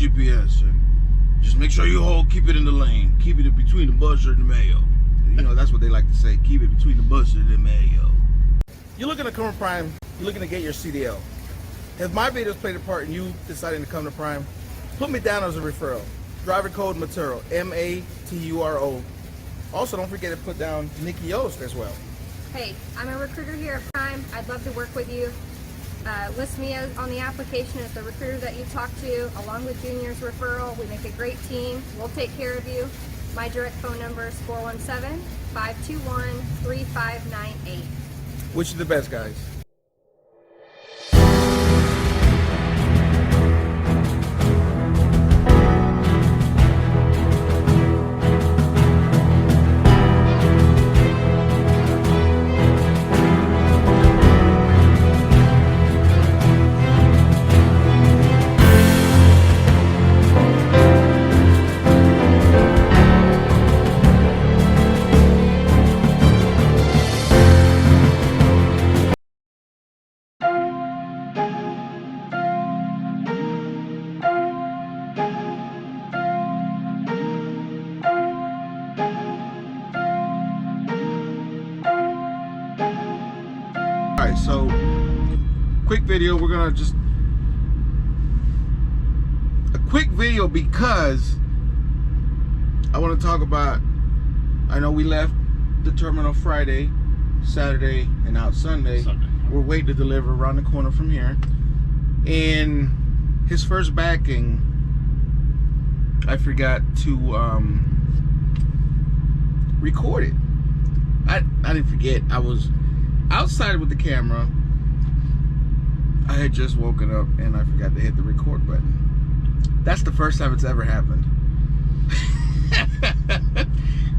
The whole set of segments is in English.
GPS, and just make sure you keep it in the lane. Keep it between the mustard and the mayo. You know, that's what they like to say. Keep it between the mustard and the mayo. You're looking to come to Prime. You're looking to get your CDL. If my videos played a part in you deciding to come to Prime, put me down as a referral. Driver code Maturo, M-A-T-U-R-O. Also, don't forget to put down Nikki Yost as well. Hey, I'm a recruiter here at Prime. I'd love to work with you. List me as, on the application as the recruiter that you talk to, along with Junior's referral. We make a great team. We'll take care of you. My direct phone number is 417-521-3598. Which is the best, guys? Alright, so quick video. We're gonna just a quick video because I want to talk about, I know we left the terminal Friday, Saturday, and out Sunday. We're waiting to deliver around the corner from here. And his first backing, I forgot to record it. I didn't forget. I was outside with the camera. I had just woken up and I forgot to hit the record button. That's the first time it's ever happened.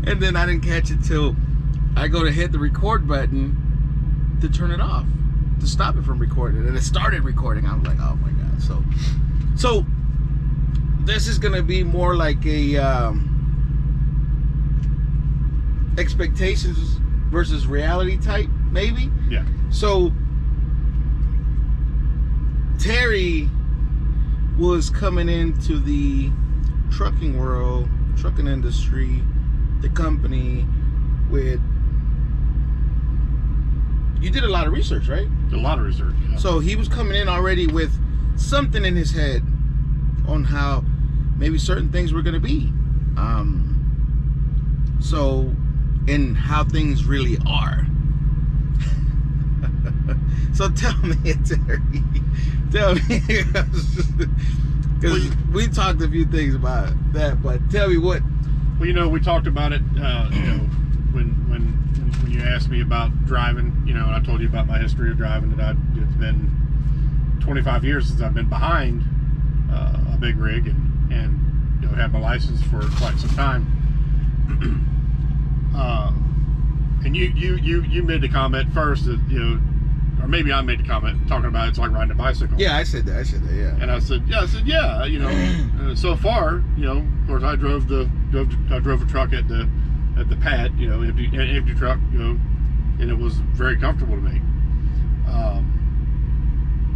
And then I didn't catch it till I go to hit the record button to turn it off, to stop it from recording, and it started recording. I was like, oh my god. So this is gonna be more like a expectations versus reality type, maybe. Yeah. So Terry was coming into the trucking world, trucking industry, the company with, you did a lot of research, right? A lot of research, yeah. So he was coming in already with something in his head on how maybe certain things were going to be. And how things really are. So tell me, Terry. Tell me, because we talked a few things about that, but tell me what. Well, you know, we talked about it. You know, when you asked me about driving, you know, and I told you about my history of driving. That it's been 25 years since I've been behind a big rig, and you know, had my license for quite some time. And you made the comment first that, you know, or maybe I made the comment talking about it's like riding a bicycle. Yeah, I said that, yeah. And I said, yeah, you know, so far, you know, of course I drove a truck at the pad, you know, empty truck, you know, and it was very comfortable to me.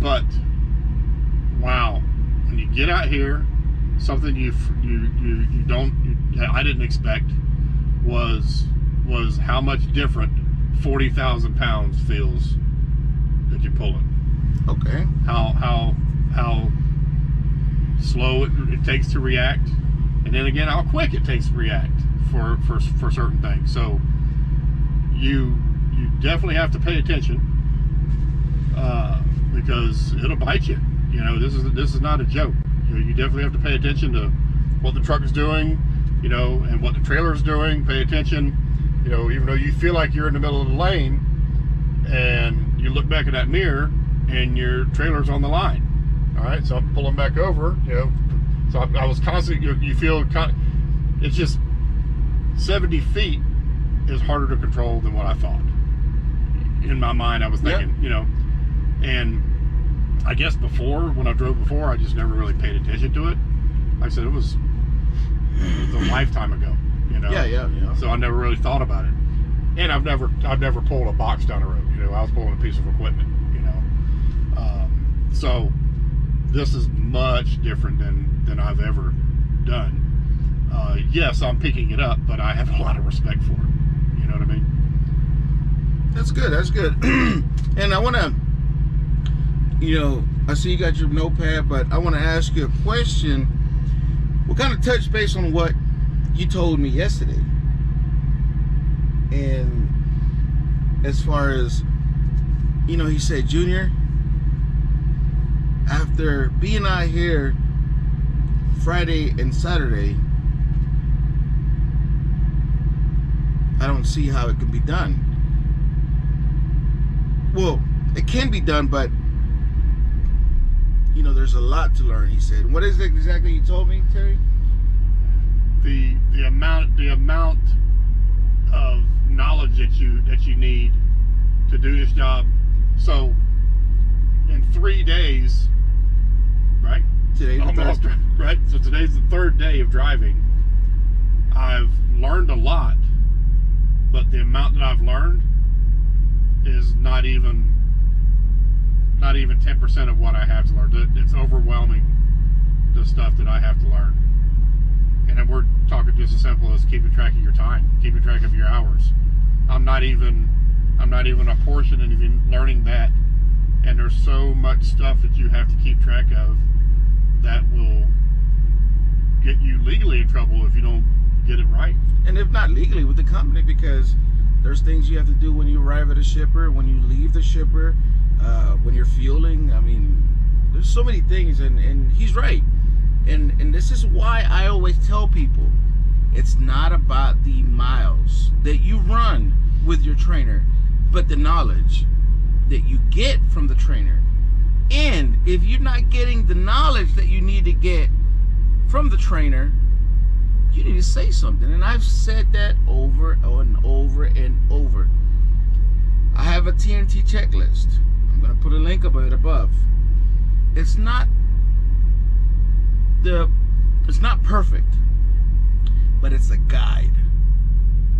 But wow, when you get out here, something I didn't expect was how much different 40,000 pounds feels that you're pulling. Okay. How slow it takes to react, and then again how quick it takes to react for certain things. So you definitely have to pay attention because it'll bite you. You know, this is not a joke. You definitely have to pay attention to what the truck is doing, you know, and what the trailer is doing. Pay attention, you know, even though you feel like you're in the middle of the lane and you look back at that mirror and your trailer's on the line. All right, so I'm pulling back over, you know, so I was constantly, you feel, it's just 70 feet is harder to control than what I thought. In my mind, I was thinking, you know, and I guess when I drove before, I just never really paid attention to it. Like I said, it was a lifetime ago, you know. Yeah. So I never really thought about it, and I've never pulled a box down the road. You know, I was pulling a piece of equipment. You know, so this is much different than I've ever done. Yes, I'm picking it up, but I have a lot of respect for it. You know what I mean? That's good. That's good. And I want to, I see you got your notepad, but I want to ask you a question. We'll kind of touch base on what you told me yesterday. And as far as, he said, Junior, after being out here Friday and Saturday, I don't see how it can be done. Well, it can be done, but there's a lot to learn, he said. What is it exactly you told me, Terry? The amount of knowledge that you need to do this job. So in 3 days, right? Today's almost right. So today's the 3rd day of driving. I've learned a lot, but the amount that I've learned is not even 10% of what I have to learn. It's overwhelming, the stuff that I have to learn. And then we're talking just as simple as keeping track of your time, keeping track of your hours. I'm not even a portion of even learning that. And there's so much stuff that you have to keep track of that will get you legally in trouble if you don't get it right. And if not legally, with the company, because there's things you have to do when you arrive at a shipper, when you leave the shipper, when you're fueling. I mean, there's so many things, and he's right. And this is why I always tell people, it's not about the miles that you run with your trainer, but the knowledge that you get from the trainer. And if you're not getting the knowledge that you need to get from the trainer, you need to say something. And I've said that over and over and over. I have a TNT checklist. I'm going to put a link up of it above. It's not perfect, but it's a guide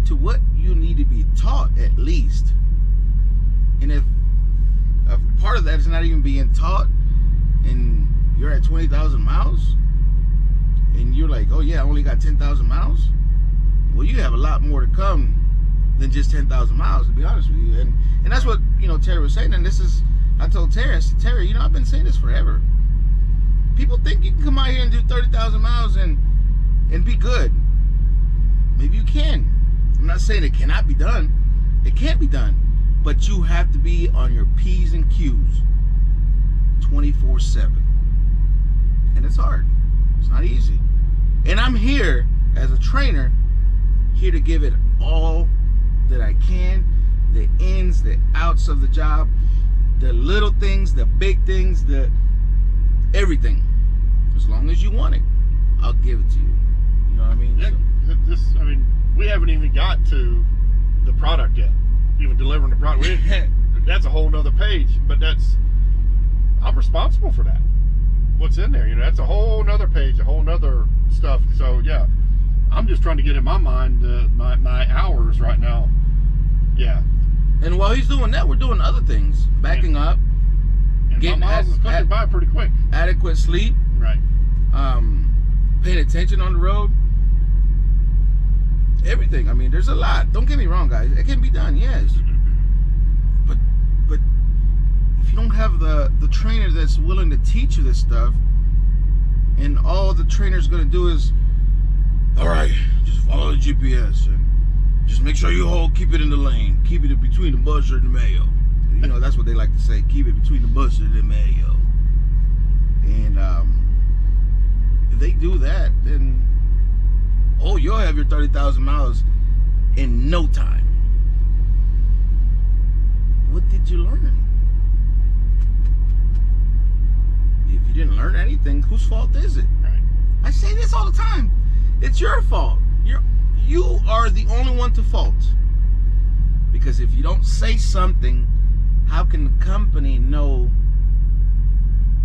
to what you need to be taught, at least. And if a part of that is not even being taught, and you're at 20,000 miles, and you're like, oh yeah, I only got 10,000 miles. Well, you have a lot more to come than just 10,000 miles, to be honest with you. And that's what, Terry was saying. And this is, I told Terry, I said, Terry, I've been saying this forever. People think you can come out here and do 30,000 miles and be good. Maybe you can. I'm not saying it cannot be done. It can't be done. But you have to be on your P's and Q's 24/7. And it's hard. It's not easy. And I'm here as a trainer, here to give it all that I can. The ins, the outs of the job, the little things, the big things, the everything. As long as you want it, I'll give it to you. You know what I mean? Yeah, we haven't even got to the product yet. Even delivering the product. That's a whole nother page, but I'm responsible for that. What's in there, that's a whole nother page, a whole nother stuff. So yeah, I'm just trying to get in my mind my hours right now. Yeah. And while he's doing that, we're doing other things, backing up, and getting my miles is clicking by pretty quick. Adequate sleep, right? Paying attention on the road. Everything. I mean, there's a lot. Don't get me wrong, guys. It can be done, yes. But if you don't have the trainer that's willing to teach you this stuff, and all the trainer's going to do is, all right, just follow the GPS and just make sure you keep it in the lane, keep it between the mustard and the mayo. That's what they like to say. Keep it between the mustard and the mayo. And if they do that, then you'll have your 30,000 miles in no time. What did you learn? If you didn't learn anything, whose fault is it? Right. I say this all the time. It's your fault. You are the only one to fault. Because if you don't say something, how can the company know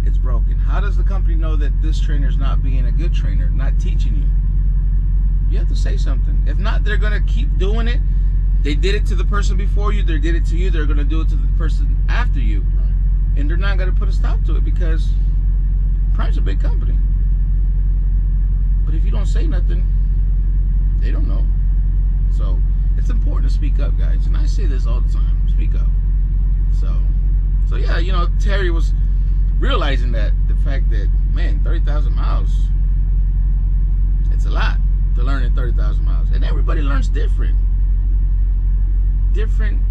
it's broken? How does the company know that this trainer is not being a good trainer, not teaching you? You have to say something. If not, they're going to keep doing it. They did it to the person before you. They did it to you. They're going to do it to the person after you. Right. And they're not going to put a stop to it because Prime's a big company. But if you don't say nothing, they don't know. So it's important to speak up, guys. And I say this all the time, speak up. So yeah, you know, Terry was realizing that, the fact that, man, 30,000 miles, it's a lot to learn in 30,000 miles. And everybody learns different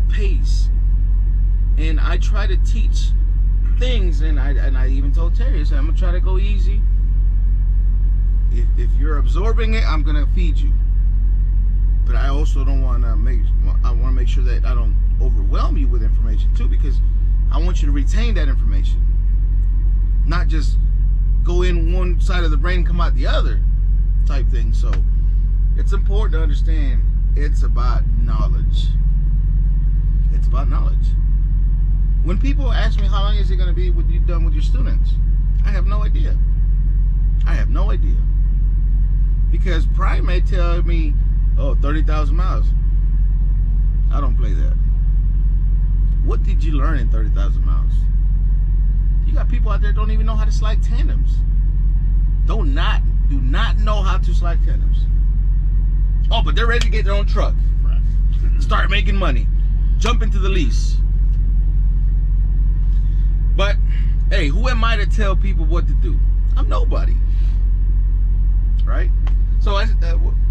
pace. And I try to teach things, and I even told Terry, I said, I'm gonna try to go easy. If you're absorbing it, I'm gonna feed you. But I also don't want to I want to make sure that I don't overwhelm you with information too, because I want you to retain that information, not just go in one side of the brain and come out the other type thing. So it's important to understand it's about knowledge. It's about knowledge. When people ask me how long is it going to be when you're done with your students, I have no idea. I have no idea. Because Prime may tell me, oh, 30,000 miles. I don't play that. What did you learn in 30,000 miles? You got people out there that don't even know how to slide tandems. Do not know how to slide tandems. Oh, but they're ready to get their own truck. Right. Start making money. Jump into the lease. But, hey, who am I to tell people what to do? I'm nobody. Right? So,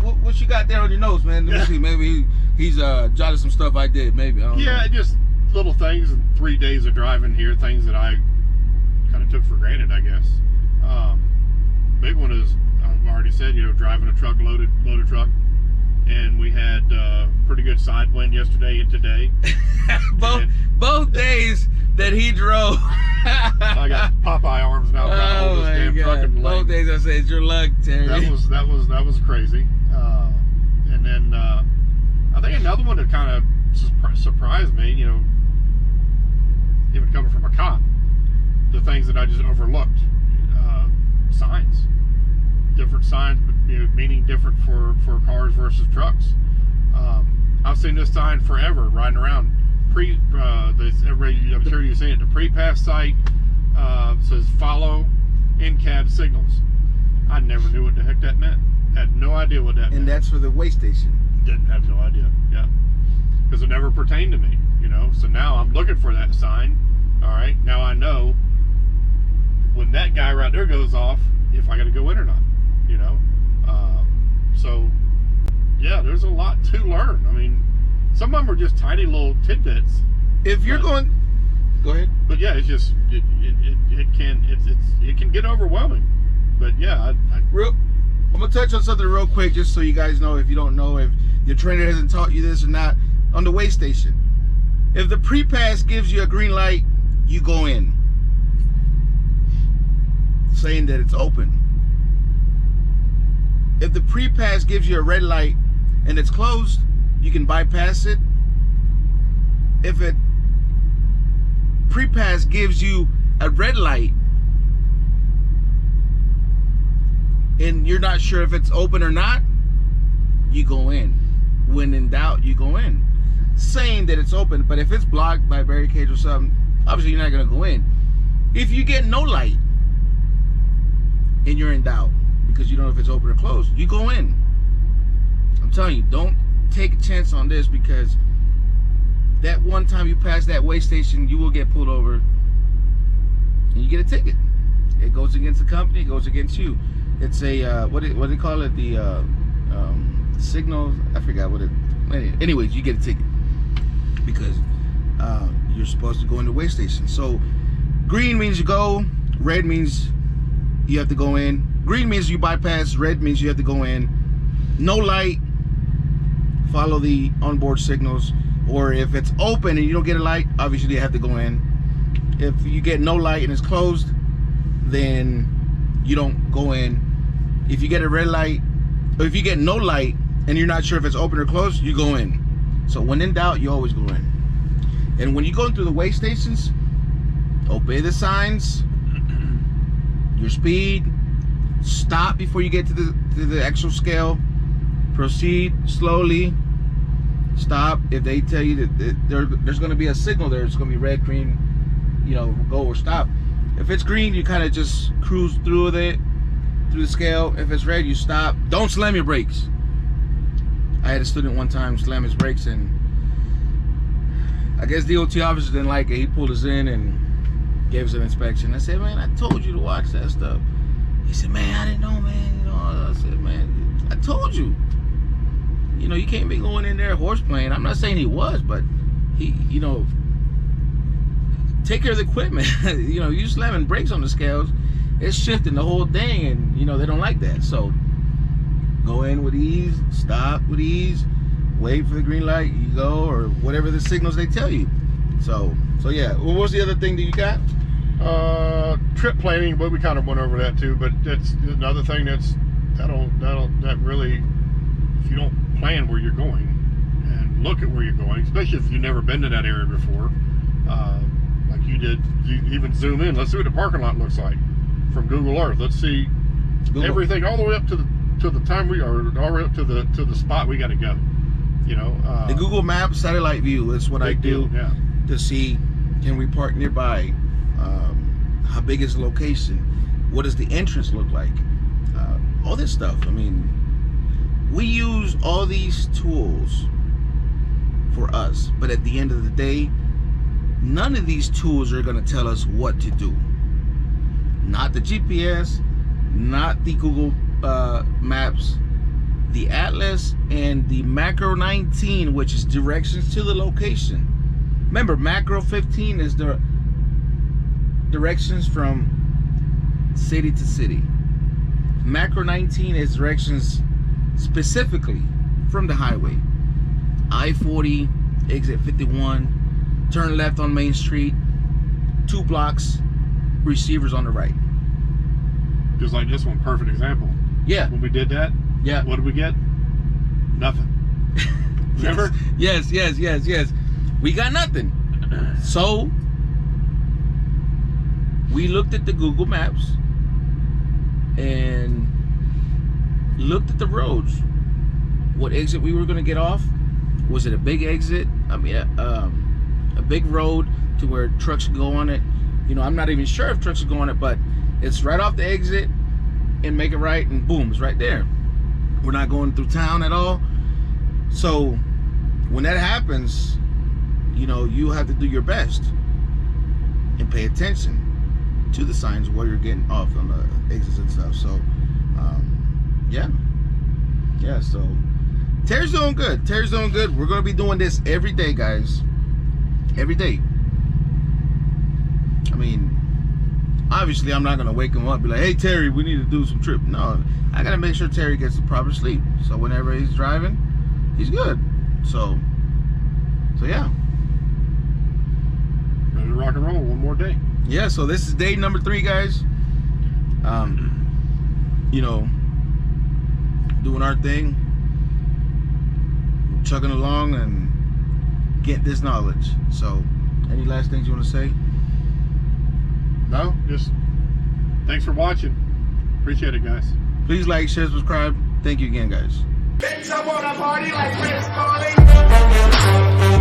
what you got there on your nose, man? Let me see. Maybe he's jotted some stuff I did. Maybe. I don't know. Just little things in 3 days of driving here, things that I kind of took for granted, I guess. Big one is, I've already said, you know, driving a truck, loaded truck. And we had pretty good side wind yesterday and today. both days that he drove. I got Popeye arms now. Trying to hold this damn truck and both days I said, it's your luck, Terry. That was crazy. And then I think another one that kind of surprised me, you know, even coming from a cop, the things that I just overlooked. Signs. Different signs, you know, meaning different for cars versus trucks. I've seen this sign forever riding around. Everybody, I'm sure you've seen it. The pre-pass site says follow in-cab signals. I never knew what the heck that meant. Had no idea what that meant. And that's for the way station. Didn't have no idea. Yeah, because it never pertained to me. You know. So now I'm looking for that sign. All right. Now I know when that guy right there goes off, if I got to go in or not. You know. So yeah, there's a lot to learn. I mean, some of them are just tiny little tidbits. If you're going, go ahead. But yeah, it's just it can get overwhelming. But yeah, I'm gonna touch on something real quick, just so you guys know, if you don't know, if your trainer hasn't taught you this or not. On the way station, if the pre-pass gives you a green light, you go in, saying that it's open. If the pre-pass gives you a red light and it's closed, you can bypass it. If it pre-pass gives you a red light and you're not sure if it's open or not, you go in. When in doubt, you go in, saying that it's open. But if it's blocked by barricades or something, obviously you're not going to go in. If you get no light and you're in doubt because you don't know if it's open or closed, you go in. I'm telling you, don't take a chance on this, because that one time you pass that way station, you will get pulled over and you get a ticket. It goes against the company, it goes against you. It's a what do they call it? The signals. I forgot what it. Anyways, you get a ticket because you're supposed to go in the way station. So green means you go, red means you have to go in. Green means you bypass, red means you have to go in. No light, follow the onboard signals. Or if it's open and you don't get a light, obviously you have to go in. If you get no light and it's closed, then you don't go in. If you get a red light, or if you get no light and you're not sure if it's open or closed, you go in. So when in doubt, you always go in. And when you go through the way stations, obey the signs, your speed, stop before you get to the actual scale, proceed slowly, stop. If they tell you that there's going to be a signal there, it's going to be red, green, you know, go or stop. If it's green, you kind of just cruise through the scale. If it's red, you stop. Don't slam your brakes. I had a student one time slam his brakes, and I guess DOT officer didn't like it. He pulled us in and gave us an inspection. I said, man, I told you to watch that stuff. He said, man, I didn't know, man. You know, I said, man, I told you. You know, you can't be going in there horse playing. I'm not saying he was, but he, you know, take care of the equipment. You know, you slamming brakes on the scales, it's shifting the whole thing, and you know they don't like that. So go in with ease, stop with ease, wait for the green light, you go, or whatever the signals they tell you. So yeah. What was the other thing that you got? Trip planning, but we kind of went over that too. But that's another thing that really, if you don't plan where you're going and look at where you're going, especially if you've never been to that area before, like you did, you even zoom in. Let's see what the parking lot looks like from Google Earth. Let's see everything all the way up to the time we are, all the way up to the spot we got to go. You know, the Google Maps satellite view is what I do to see, can we park nearby? How big is the location? What does the entrance look like? All this stuff. I mean, we use all these tools for us, but at the end of the day, none of these tools are going to tell us what to do. Not the GPS, not the Google Maps, the Atlas, and the Macro 19, which is directions to the location. Remember, Macro 15 is the directions from city to city. Macro 19 is directions specifically from the highway. I-40, exit 51, turn left on Main Street, 2 blocks, receivers on the right. Just like this one, perfect example. Yeah. When we did that, yeah. What did we get? Nothing. Remember? Yes. We got nothing. So we looked at the Google Maps and looked at the roads. What exit we were going to get off? Was it a big exit? I mean, a big road to where trucks go on it. You know, I'm not even sure if trucks are going on it, but it's right off the exit and make it right, and boom, it's right there. We're not going through town at all. So when that happens, you know, you have to do your best and pay attention to the signs where you're getting off on the exits and stuff. So yeah, so Terry's doing good. We're going to be doing this every day, guys. Every day. I mean, obviously I'm not going to wake him up and be like, hey Terry, we need to do some trip. No, I got to make sure Terry gets the proper sleep, so whenever he's driving, he's good. So yeah, ready to rock and roll one more day. Yeah, so this is day number 3, guys. You know, doing our thing, chugging along and getting this knowledge. So any last things you want to say? No, just thanks for watching. Appreciate it, guys. Please like, share, subscribe. Thank you again, guys. Bitch, I wanna party like Chris Farley.